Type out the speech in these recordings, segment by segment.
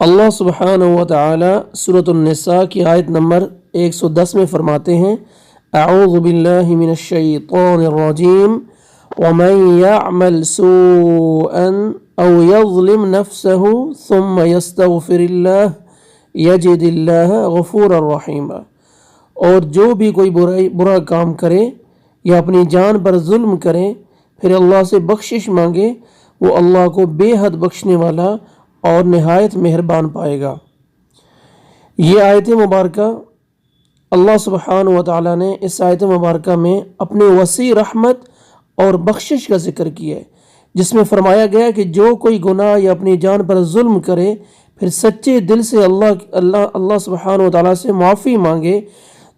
اللہ سبحانہ و تعالی سورۃ النساء کی آیت نمبر 110 میں فرماتے ہیں اعوذ باللہ من الشیطان الرجیم ومن يعمل سوءا او يظلم نفسه ثم يستغفر اللہ یجد اللہ غفورا رحیما، اور جو بھی کوئی برا کام کرے یا اپنی جان پر ظلم کرے پھر اللہ سے بخشش مانگے، وہ اللہ کو بے حد بخشنے والا اور نہایت مہربان پائے گا۔ یہ آیت مبارکہ اللہ سبحانہ و تعالیٰ نے اس آیت مبارکہ میں اپنی وسیع رحمت اور بخشش کا ذکر کیا ہے، جس میں فرمایا گیا کہ جو کوئی گناہ یا اپنی جان پر ظلم کرے پھر سچے دل سے اللہ سبحانہ و تعالیٰ سے معافی مانگے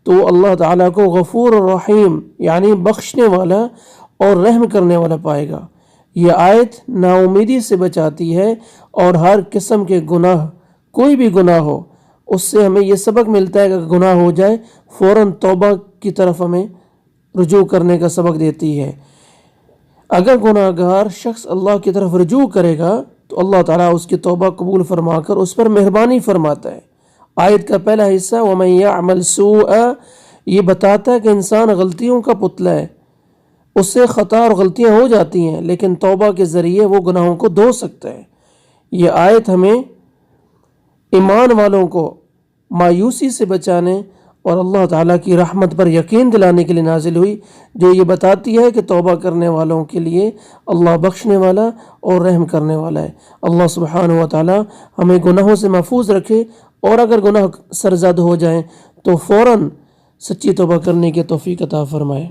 تو اللہ تعالیٰ کو غفور الرحیم یعنی بخشنے والا اور رحم کرنے والا پائے گا۔ یہ آیت نا امیدی سے بچاتی ہے اور ہر قسم کے گناہ، کوئی بھی گناہ ہو اس سے ہمیں یہ سبق ملتا ہے کہ گناہ ہو جائے فوراً توبہ کی طرف ہمیں رجوع کرنے کا سبق دیتی ہے۔ اگر گناہ گار شخص اللہ کی طرف رجوع کرے گا تو اللہ تعالیٰ اس کی توبہ قبول فرما کر اس پر مہربانی فرماتا ہے۔ آیت کا پہلا حصہ وَمَن يَعْمَلْ سُوءًا یہ بتاتا ہے کہ انسان غلطیوں کا پتلا ہے، اس سے خطا اور غلطیاں ہو جاتی ہیں، لیکن توبہ کے ذریعے وہ گناہوں کو دھو سکتا ہے۔ یہ آیت ہمیں ایمان والوں کو مایوسی سے بچانے اور اللہ تعالیٰ کی رحمت پر یقین دلانے کے لیے نازل ہوئی، جو یہ بتاتی ہے کہ توبہ کرنے والوں کے لیے اللہ بخشنے والا اور رحم کرنے والا ہے۔ اللہ سبحانہ و تعالیٰ ہمیں گناہوں سے محفوظ رکھے، اور اگر گناہ سرزد ہو جائیں تو فوراً سچی توبہ کرنے کی توفیق عطا فرمائے۔